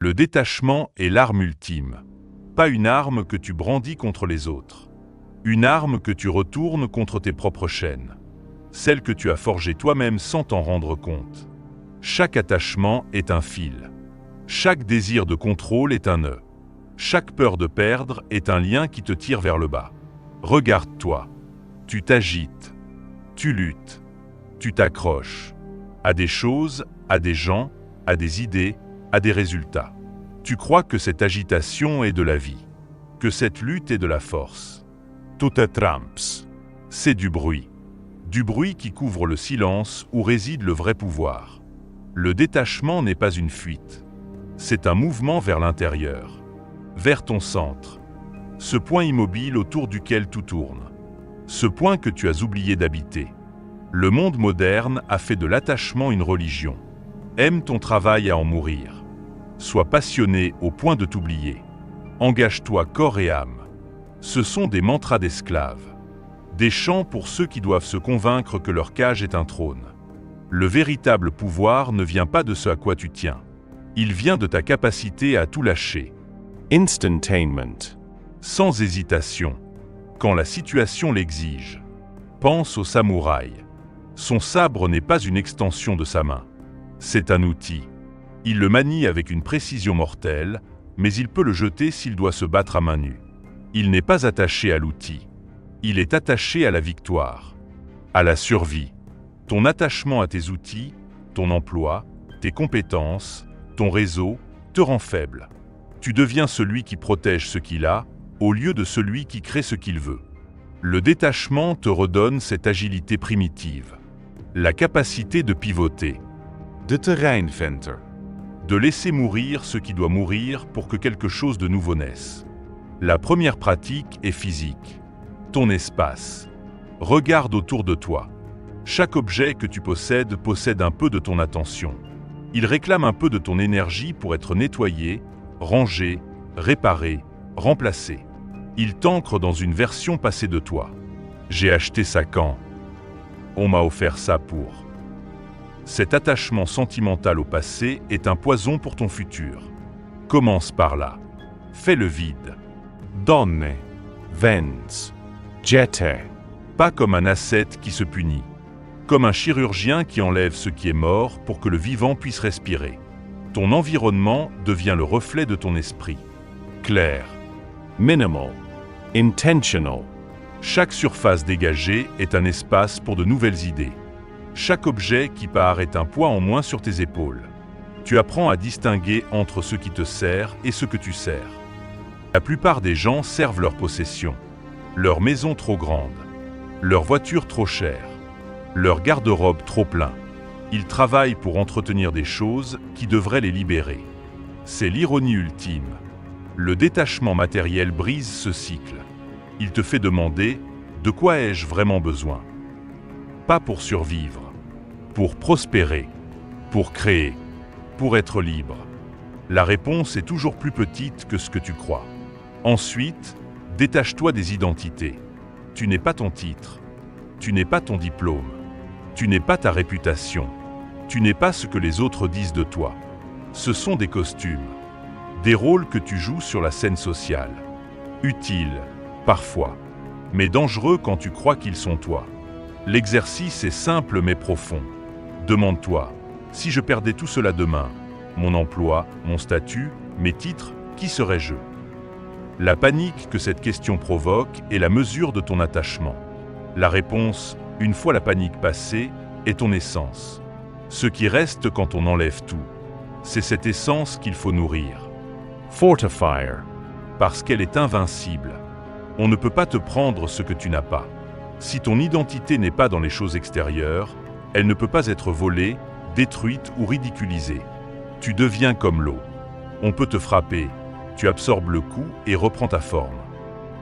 Le détachement est l'arme ultime. Pas une arme que tu brandis contre les autres. Une arme que tu retournes contre tes propres chaînes. Celle que tu as forgée toi-même sans t'en rendre compte. Chaque attachement est un fil. Chaque désir de contrôle est un nœud. Chaque peur de perdre est un lien qui te tire vers le bas. Regarde-toi. Tu t'agites. Tu luttes. Tu t'accroches. À des choses, à des gens, à des idées, à des résultats. Tu crois que cette agitation est de la vie. Que cette lutte est de la force. Tout est tramps. C'est du bruit. Du bruit qui couvre le silence où réside le vrai pouvoir. Le détachement n'est pas une fuite. C'est un mouvement vers l'intérieur. Vers ton centre. Ce point immobile autour duquel tout tourne. Ce point que tu as oublié d'habiter. Le monde moderne a fait de l'attachement une religion. Aime ton travail à en mourir. Sois passionné au point de t'oublier. Engage-toi corps et âme. Ce sont des mantras d'esclaves. Des chants pour ceux qui doivent se convaincre que leur cage est un trône. Le véritable pouvoir ne vient pas de ce à quoi tu tiens. Il vient de ta capacité à tout lâcher. Instantainment. Sans hésitation. Quand la situation l'exige. Pense au samouraï. Son sabre n'est pas une extension de sa main. C'est un outil. Il le manie avec une précision mortelle, mais il peut le jeter s'il doit se battre à main nue. Il n'est pas attaché à l'outil. Il est attaché à la victoire, à la survie. Ton attachement à tes outils, ton emploi, tes compétences, ton réseau, te rend faible. Tu deviens celui qui protège ce qu'il a, au lieu de celui qui crée ce qu'il veut. Le détachement te redonne cette agilité primitive. La capacité de pivoter. De terreinventer. De laisser mourir ce qui doit mourir pour que quelque chose de nouveau naisse. La première pratique est physique. Ton espace. Regarde autour de toi. Chaque objet que tu possèdes possède un peu de ton attention. Il réclame un peu de ton énergie pour être nettoyé, rangé, réparé, remplacé. Il t'ancre dans une version passée de toi. J'ai acheté ça quand? On m'a offert ça pour. Cet attachement sentimental au passé est un poison pour ton futur. Commence par là. Fais le vide. Donne. Vens. Jette. Pas comme un ascète qui se punit. Comme un chirurgien qui enlève ce qui est mort pour que le vivant puisse respirer. Ton environnement devient le reflet de ton esprit. Clair. Minimal. Intentional. Chaque surface dégagée est un espace pour de nouvelles idées. Chaque objet qui part est un poids en moins sur tes épaules. Tu apprends à distinguer entre ce qui te sert et ce que tu sers. La plupart des gens servent leur possession. Leur maison trop grande. Leur voiture trop chère. Leur garde-robe trop plein. Ils travaillent pour entretenir des choses qui devraient les libérer. C'est l'ironie ultime. Le détachement matériel brise ce cycle. Il te fait demander « De quoi ai-je vraiment besoin ?» Pas pour survivre, pour prospérer, pour créer, pour être libre. La réponse est toujours plus petite que ce que tu crois. Ensuite, détache-toi des identités. Tu n'es pas ton titre. Tu n'es pas ton diplôme. Tu n'es pas ta réputation. Tu n'es pas ce que les autres disent de toi. Ce sont des costumes, des rôles que tu joues sur la scène sociale. Utiles, parfois, mais dangereux quand tu crois qu'ils sont toi. L'exercice est simple mais profond. Demande-toi, si je perdais tout cela demain, mon emploi, mon statut, mes titres, qui serais-je? La panique que cette question provoque est la mesure de ton attachement. La réponse, une fois la panique passée, est ton essence. Ce qui reste quand on enlève tout, c'est cette essence qu'il faut nourrir. Fortifier. Parce qu'elle est invincible. On ne peut pas te prendre ce que tu n'as pas. Si ton identité n'est pas dans les choses extérieures, elle ne peut pas être volée, détruite ou ridiculisée. Tu deviens comme l'eau. On peut te frapper, tu absorbes le coup et reprends ta forme.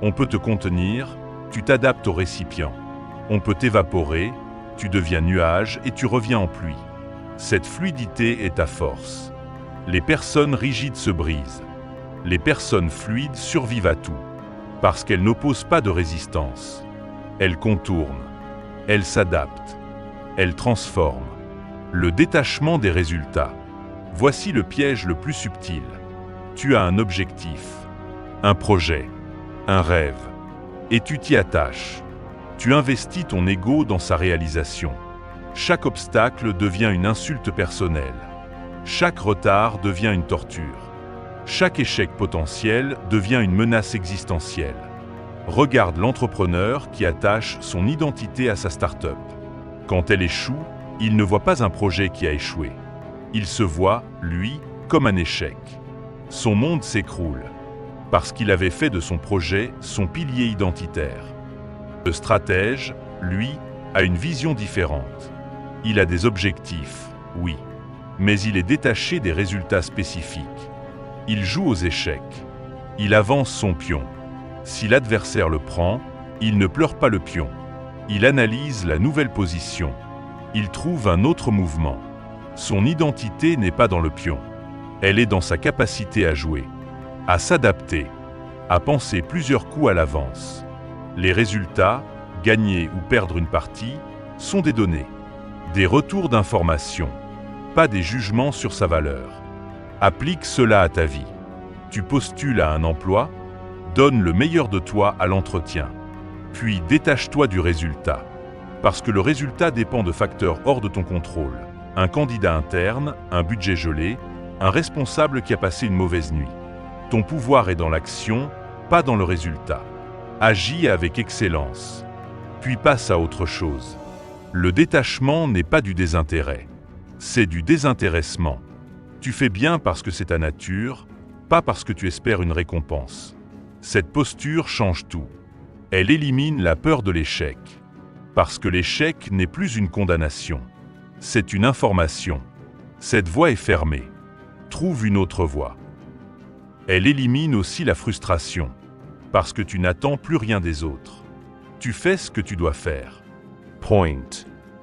On peut te contenir, tu t'adaptes au récipient. On peut t'évaporer, tu deviens nuage et tu reviens en pluie. Cette fluidité est ta force. Les personnes rigides se brisent. Les personnes fluides survivent à tout. Parce qu'elles n'opposent pas de résistance. Elles contournent. Elles s'adaptent. Elles transforment. Le détachement des résultats. Voici le piège le plus subtil. Tu as un objectif, un projet, un rêve, et tu t'y attaches. Tu investis ton ego dans sa réalisation. Chaque obstacle devient une insulte personnelle. Chaque retard devient une torture. Chaque échec potentiel devient une menace existentielle. Regarde l'entrepreneur qui attache son identité à sa start-up. Quand elle échoue, il ne voit pas un projet qui a échoué. Il se voit, lui, comme un échec. Son monde s'écroule, parce qu'il avait fait de son projet son pilier identitaire. Le stratège, lui, a une vision différente. Il a des objectifs, oui, mais il est détaché des résultats spécifiques. Il joue aux échecs. Il avance son pion. Si l'adversaire le prend, il ne pleure pas le pion. Il analyse la nouvelle position. Il trouve un autre mouvement. Son identité n'est pas dans le pion. Elle est dans sa capacité à jouer, à s'adapter, à penser plusieurs coups à l'avance. Les résultats, gagner ou perdre une partie, sont des données, des retours d'informations, pas des jugements sur sa valeur. Applique cela à ta vie. Tu postules à un emploi, donne le meilleur de toi à l'entretien. Puis détache-toi du résultat, parce que le résultat dépend de facteurs hors de ton contrôle. Un candidat interne, un budget gelé, un responsable qui a passé une mauvaise nuit. Ton pouvoir est dans l'action, pas dans le résultat. Agis avec excellence, puis passe à autre chose. Le détachement n'est pas du désintérêt, c'est du désintéressement. Tu fais bien parce que c'est ta nature, pas parce que tu espères une récompense. Cette posture change tout. Elle élimine la peur de l'échec, parce que l'échec n'est plus une condamnation. C'est une information. Cette voie est fermée. Trouve une autre voie. Elle élimine aussi la frustration, parce que tu n'attends plus rien des autres. Tu fais ce que tu dois faire. Point.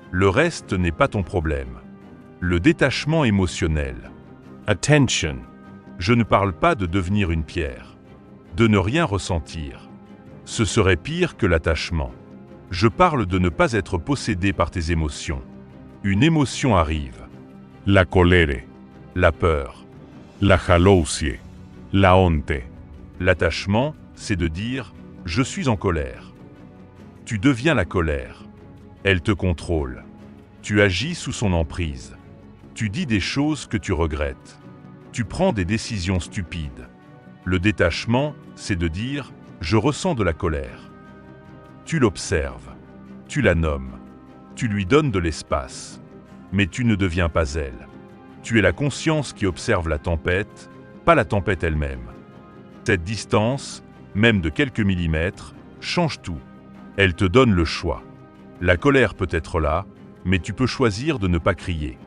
Le reste n'est pas ton problème. Le détachement émotionnel. Attention. Je ne parle pas de devenir une pierre, de ne rien ressentir. Ce serait pire que l'attachement. Je parle de ne pas être possédé par tes émotions. Une émotion arrive. La colère. La peur. La jalousie. La honte. L'attachement, c'est de dire « je suis en colère ». Tu deviens la colère. Elle te contrôle. Tu agis sous son emprise. Tu dis des choses que tu regrettes. Tu prends des décisions stupides. Le détachement, c'est de dire « je ressens de la colère ». Tu l'observes. Tu la nommes. Tu lui donnes de l'espace. Mais tu ne deviens pas elle. Tu es la conscience qui observe la tempête, pas la tempête elle-même. Cette distance, même de quelques millimètres, change tout. Elle te donne le choix. La colère peut être là, mais tu peux choisir de ne pas crier.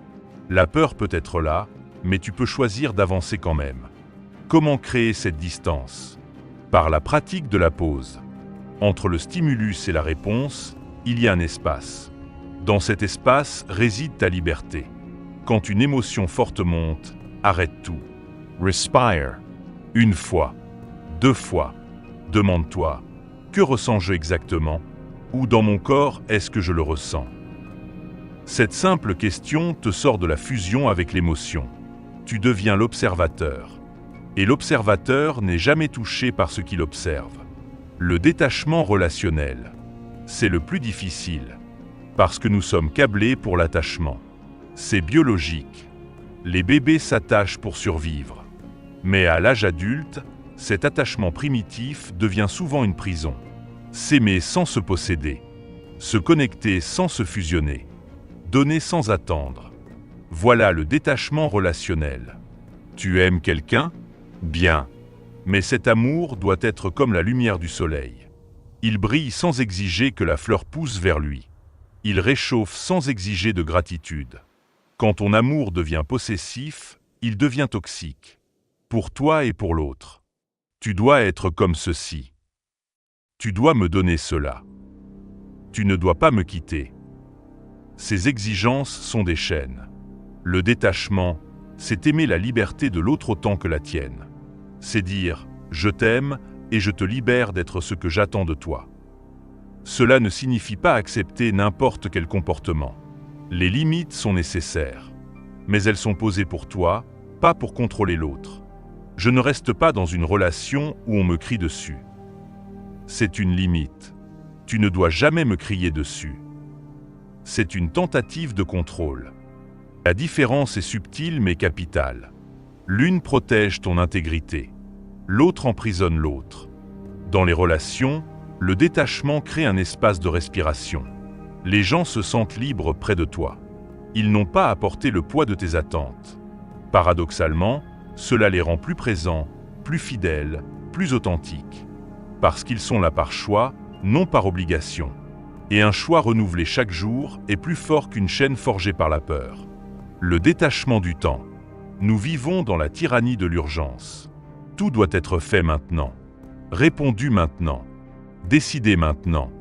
La peur peut être là, mais tu peux choisir d'avancer quand même. Comment créer cette distance? Par la pratique de la pause. Entre le stimulus et la réponse, il y a un espace. Dans cet espace réside ta liberté. Quand une émotion forte monte, arrête tout. Respire. Une fois, 2 fois. Demande-toi, que ressens-je exactement? Où dans mon corps est-ce que je le ressens? Cette simple question te sort de la fusion avec l'émotion. Tu deviens l'observateur. Et l'observateur n'est jamais touché par ce qu'il observe. Le détachement relationnel, c'est le plus difficile, parce que nous sommes câblés pour l'attachement. C'est biologique. Les bébés s'attachent pour survivre. Mais à l'âge adulte, cet attachement primitif devient souvent une prison. S'aimer sans se posséder, se connecter sans se fusionner, donner sans attendre. Voilà le détachement relationnel. Tu aimes quelqu'un? Bien. Mais cet amour doit être comme la lumière du soleil. Il brille sans exiger que la fleur pousse vers lui. Il réchauffe sans exiger de gratitude. Quand ton amour devient possessif, il devient toxique. Pour toi et pour l'autre. Tu dois être comme ceci. Tu dois me donner cela. Tu ne dois pas me quitter. Ces exigences sont des chaînes. Le détachement, c'est aimer la liberté de l'autre autant que la tienne. C'est dire « je t'aime et je te libère d'être ce que j'attends de toi ». Cela ne signifie pas accepter n'importe quel comportement. Les limites sont nécessaires, mais elles sont posées pour toi, pas pour contrôler l'autre. Je ne reste pas dans une relation où on me crie dessus. C'est une limite. Tu ne dois jamais me crier dessus. C'est une tentative de contrôle. La différence est subtile mais capitale. L'une protège ton intégrité, l'autre emprisonne l'autre. Dans les relations, le détachement crée un espace de respiration. Les gens se sentent libres près de toi. Ils n'ont pas à porter le poids de tes attentes. Paradoxalement, cela les rend plus présents, plus fidèles, plus authentiques. Parce qu'ils sont là par choix, non par obligation. Et un choix renouvelé chaque jour est plus fort qu'une chaîne forgée par la peur. Le détachement du temps. Nous vivons dans la tyrannie de l'urgence. Tout doit être fait maintenant. Répondu maintenant. Décidé maintenant.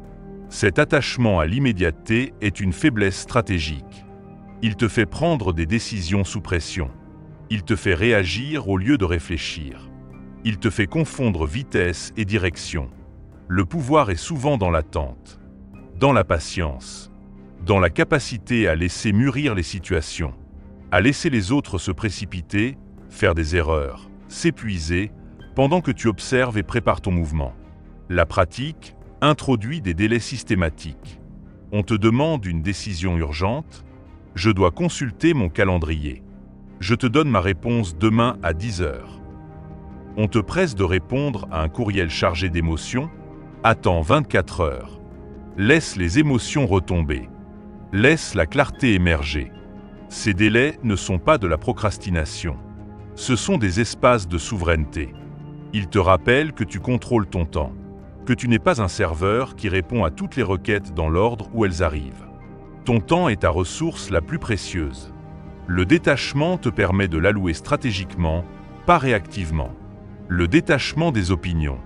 Cet attachement à l'immédiateté est une faiblesse stratégique. Il te fait prendre des décisions sous pression. Il te fait réagir au lieu de réfléchir. Il te fait confondre vitesse et direction. Le pouvoir est souvent dans l'attente, dans la patience, dans la capacité à laisser mûrir les situations, à laisser les autres se précipiter, faire des erreurs, s'épuiser, pendant que tu observes et prépares ton mouvement. La pratique introduit des délais systématiques. On te demande une décision urgente. Je dois consulter mon calendrier. Je te donne ma réponse demain à 10 heures. On te presse de répondre à un courriel chargé d'émotions. Attends 24 heures. Laisse les émotions retomber. Laisse la clarté émerger. Ces délais ne sont pas de la procrastination. Ce sont des espaces de souveraineté. Ils te rappellent que tu contrôles ton temps, que tu n'es pas un serveur qui répond à toutes les requêtes dans l'ordre où elles arrivent. Ton temps est ta ressource la plus précieuse. Le détachement te permet de l'allouer stratégiquement, pas réactivement. Le détachement des opinions.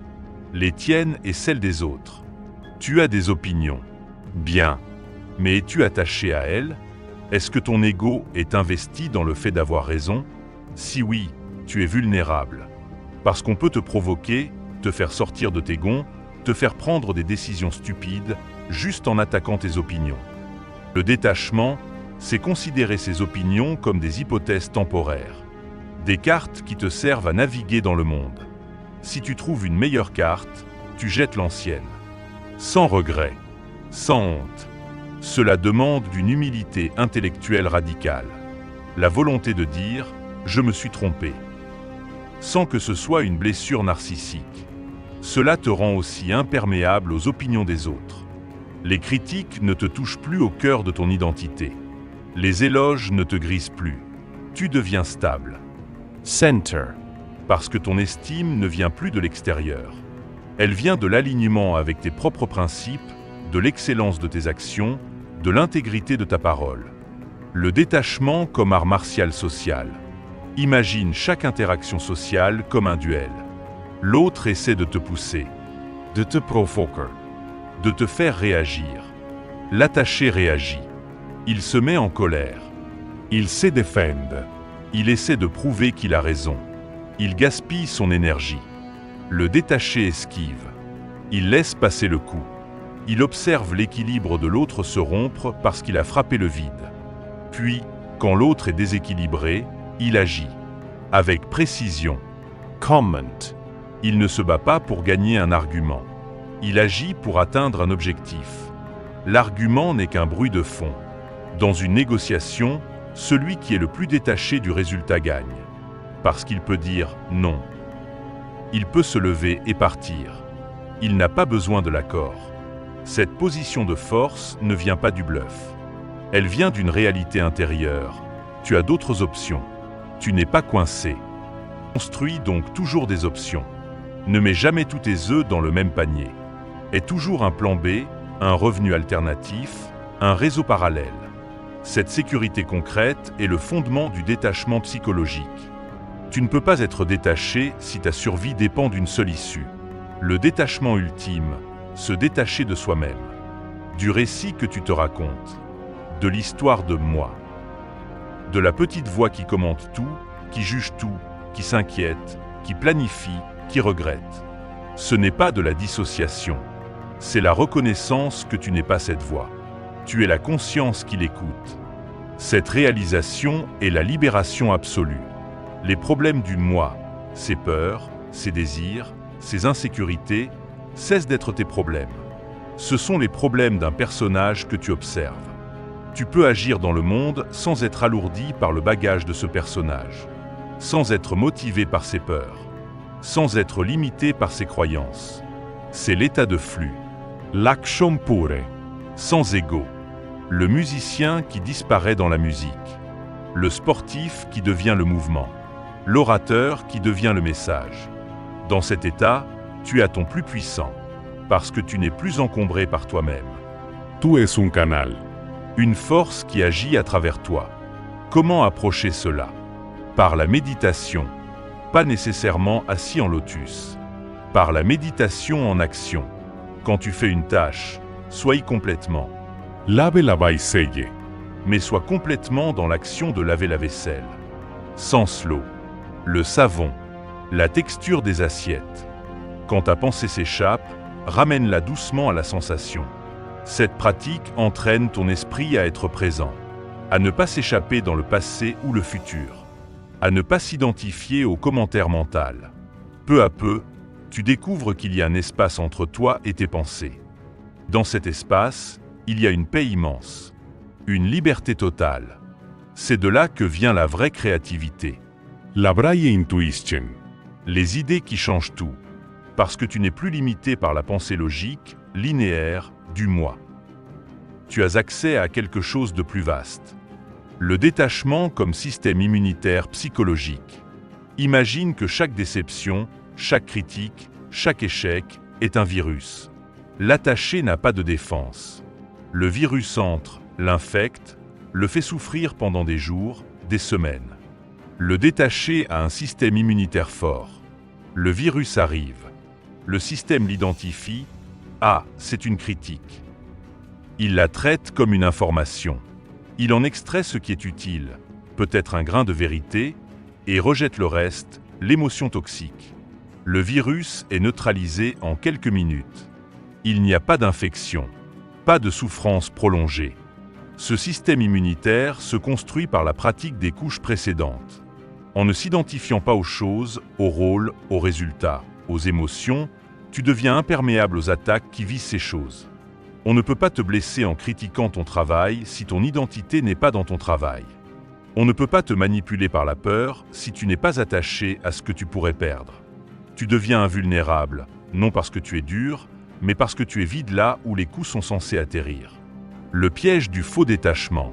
Les tiennes et celles des autres. Tu as des opinions. Bien. Mais es-tu attaché à elles? Est-ce que ton ego est investi dans le fait d'avoir raison? Si oui, tu es vulnérable. Parce qu'on peut te provoquer, te faire sortir de tes gonds, te faire prendre des décisions stupides, juste en attaquant tes opinions. Le détachement, c'est considérer ces opinions comme des hypothèses temporaires. Des cartes qui te servent à naviguer dans le monde. Si tu trouves une meilleure carte, tu jettes l'ancienne. Sans regret, sans honte. Cela demande d'une humilité intellectuelle radicale. La volonté de dire « je me suis trompé », sans que ce soit une blessure narcissique. Cela te rend aussi imperméable aux opinions des autres. Les critiques ne te touchent plus au cœur de ton identité. Les éloges ne te grisent plus. Tu deviens stable. Center. Parce que ton estime ne vient plus de l'extérieur. Elle vient de l'alignement avec tes propres principes, de l'excellence de tes actions, de l'intégrité de ta parole. Le détachement comme art martial social. Imagine chaque interaction sociale comme un duel. L'autre essaie de te pousser, De te provoquer. de te faire réagir. L'attaché réagit. Il se met en colère. Il se défend. Il essaie de prouver qu'il a raison. Il gaspille son énergie. Le détaché esquive. Il laisse passer le coup. Il observe l'équilibre de l'autre se rompre parce qu'il a frappé le vide. Puis, quand l'autre est déséquilibré, il agit. Avec précision. Comment. Il ne se bat pas pour gagner un argument. Il agit pour atteindre un objectif. L'argument n'est qu'un bruit de fond. Dans une négociation, celui qui est le plus détaché du résultat gagne. Parce qu'il peut dire non. Il peut se lever et partir. Il n'a pas besoin de l'accord. Cette position de force ne vient pas du bluff. Elle vient d'une réalité intérieure. Tu as d'autres options. Tu n'es pas coincé. Construis donc toujours des options. Ne mets jamais tous tes œufs dans le même panier. Aie toujours un plan B, un revenu alternatif, un réseau parallèle. Cette sécurité concrète est le fondement du détachement psychologique. Tu ne peux pas être détaché si ta survie dépend d'une seule issue. Le détachement ultime, se détacher de soi-même. Du récit que tu te racontes. De l'histoire de moi. De la petite voix qui commente tout, qui juge tout, qui s'inquiète, qui planifie, qui regrette. Ce n'est pas de la dissociation. C'est la reconnaissance que tu n'es pas cette voix. Tu es la conscience qui l'écoute. Cette réalisation est la libération absolue. Les problèmes du moi, Ses peurs, ses désirs, ses insécurités cessent d'être tes problèmes. Ce sont les problèmes d'un personnage que tu observes. Tu peux agir dans le monde sans être alourdi par le bagage de ce personnage, sans être motivé par ses peurs, sans être limité par ses croyances. C'est l'état de flux. L'action pure. Sans ego. Le musicien qui disparaît dans la musique. Le sportif qui devient le mouvement. L'orateur qui devient le message. Dans cet état, tu es à ton plus puissant, parce que tu n'es plus encombré par toi-même. Tu es un canal. Une force qui agit à travers toi. Comment approcher cela? Par la méditation, pas nécessairement assis en lotus. Par la méditation en action. Quand tu fais une tâche, sois y complètement. Lave la vaisselle. Mais sois complètement dans l'action de laver la vaisselle. Sens l'eau, le savon, la texture des assiettes. Quand ta pensée s'échappe, ramène-la doucement à la sensation. Cette pratique entraîne ton esprit à être présent, à ne pas s'échapper dans le passé ou le futur, à ne pas s'identifier au commentaire mental. Peu à peu, tu découvres qu'il y a un espace entre toi et tes pensées. Dans cet espace, il y a une paix immense, une liberté totale. C'est de là que vient la vraie créativité. La vraie intuition. Les idées qui changent tout, parce que tu n'es plus limité par la pensée logique, linéaire, du moi. Tu as accès à quelque chose de plus vaste. Le détachement comme système immunitaire psychologique. Imagine que chaque déception, chaque critique, chaque échec est un virus. L'attaché n'a pas de défense. Le virus entre, l'infecte, le fait souffrir pendant des jours, des semaines. Le détaché a un système immunitaire fort. Le virus arrive. Le système l'identifie. Ah, c'est une critique. Il la traite comme une information. Il en extrait ce qui est utile, peut-être un grain de vérité, et rejette le reste, l'émotion toxique. Le virus est neutralisé en quelques minutes. Il n'y a pas d'infection, pas de souffrance prolongée. Ce système immunitaire se construit par la pratique des couches précédentes. En ne s'identifiant pas aux choses, aux rôles, aux résultats, aux émotions, tu deviens imperméable aux attaques qui visent ces choses. On ne peut pas te blesser en critiquant ton travail si ton identité n'est pas dans ton travail. On ne peut pas te manipuler par la peur si tu n'es pas attaché à ce que tu pourrais perdre. Tu deviens invulnérable, non parce que tu es dur, mais parce que tu es vide là où les coups sont censés atterrir. Le piège du faux détachement.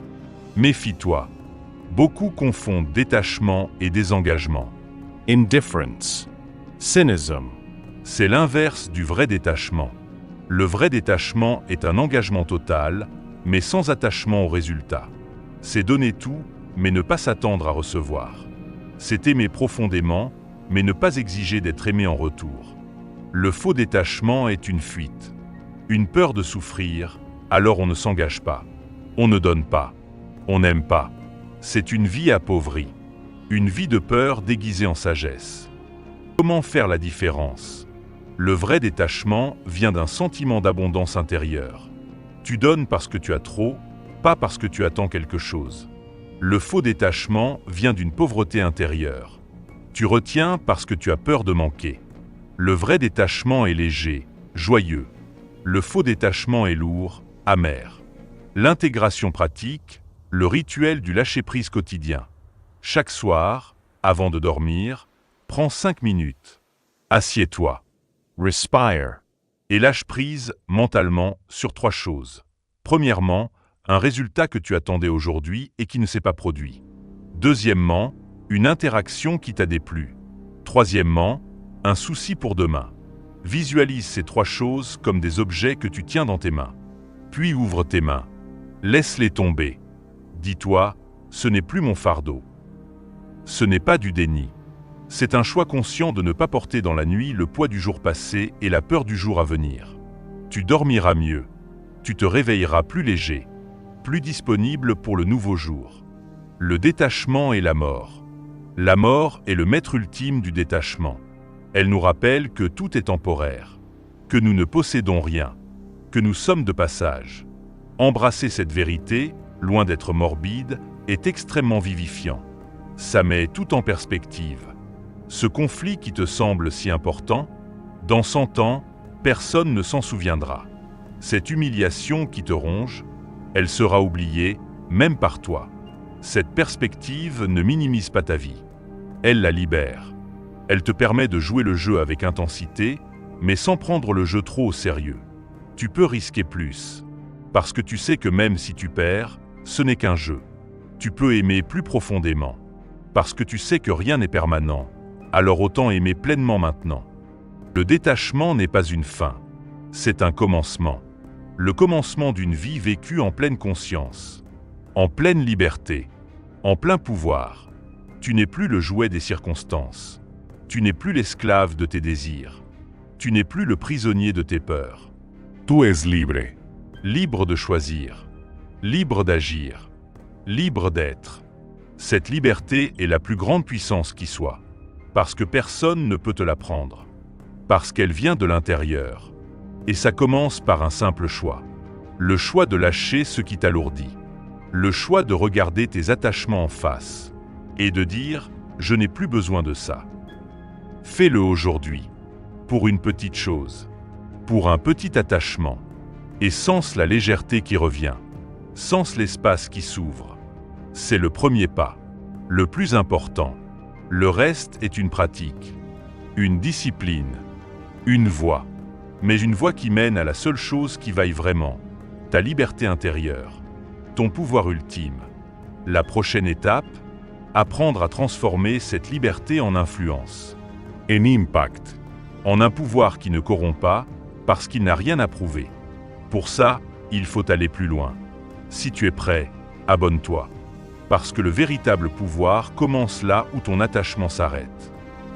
Méfie-toi. Beaucoup confondent détachement et désengagement. Indifference. Cynism. C'est l'inverse du vrai détachement. Le vrai détachement est un engagement total, mais sans attachement au résultat. C'est donner tout, mais ne pas s'attendre à recevoir. C'est aimer profondément, mais ne pas exiger d'être aimé en retour. Le faux détachement est une fuite. Une peur de souffrir, alors on ne s'engage pas. On ne donne pas. On n'aime pas. C'est une vie appauvrie. Une vie de peur déguisée en sagesse. Comment faire la différence ? Le vrai détachement vient d'un sentiment d'abondance intérieure. Tu donnes parce que tu as trop, pas parce que tu attends quelque chose. Le faux détachement vient d'une pauvreté intérieure. Tu retiens parce que tu as peur de manquer. Le vrai détachement est léger, joyeux. Le faux détachement est lourd, amer. L'intégration pratique, le rituel du lâcher-prise quotidien. Chaque soir, avant de dormir, prends 5 minutes. Assieds-toi. Respire. Et lâche prise, mentalement, sur 3 choses. Premièrement, un résultat que tu attendais aujourd'hui et qui ne s'est pas produit. Deuxièmement, une interaction qui t'a déplu. Troisièmement, un souci pour demain. Visualise ces 3 choses comme des objets que tu tiens dans tes mains. Puis ouvre tes mains. Laisse-les tomber. Dis-toi, ce n'est plus mon fardeau. Ce n'est pas du déni. C'est un choix conscient de ne pas porter dans la nuit le poids du jour passé et la peur du jour à venir. Tu dormiras mieux. Tu te réveilleras plus léger, plus disponible pour le nouveau jour. Le détachement et la mort. La mort est le maître ultime du détachement. Elle nous rappelle que tout est temporaire, que nous ne possédons rien, que nous sommes de passage. Embrasser cette vérité, loin d'être morbide, est extrêmement vivifiant. Ça met tout en perspective. Ce conflit qui te semble si important, dans 100 ans, personne ne s'en souviendra. Cette humiliation qui te ronge, elle sera oubliée, même par toi. Cette perspective ne minimise pas ta vie. Elle la libère. Elle te permet de jouer le jeu avec intensité, mais sans prendre le jeu trop au sérieux. Tu peux risquer plus, parce que tu sais que même si tu perds, ce n'est qu'un jeu. Tu peux aimer plus profondément, parce que tu sais que rien n'est permanent, alors autant aimer pleinement maintenant. Le détachement n'est pas une fin, c'est un commencement. Le commencement d'une vie vécue en pleine conscience, en pleine liberté, en plein pouvoir. Tu n'es plus le jouet des circonstances. Tu n'es plus l'esclave de tes désirs. Tu n'es plus le prisonnier de tes peurs. Tú es libre. Libre de choisir, libre d'agir, libre d'être. Cette liberté est la plus grande puissance qui soit, parce que personne ne peut te la prendre, parce qu'elle vient de l'intérieur. Et ça commence par un simple choix. Le choix de lâcher ce qui t'alourdit. Le choix de regarder tes attachements en face et de dire « je n'ai plus besoin de ça ». Fais-le aujourd'hui, pour une petite chose, pour un petit attachement, et sens la légèreté qui revient, sens l'espace qui s'ouvre. C'est le premier pas, le plus important. Le reste est une pratique, une discipline, une voie, mais une voie qui mène à la seule chose qui vaille vraiment, ta liberté intérieure, ton pouvoir ultime. La prochaine étape, apprendre à transformer cette liberté en influence, En impact. en un pouvoir qui ne corrompt pas parce qu'il n'a rien à prouver. Pour ça, il faut aller plus loin. Si tu es prêt, abonne-toi, parce que le véritable pouvoir commence là où ton attachement s'arrête.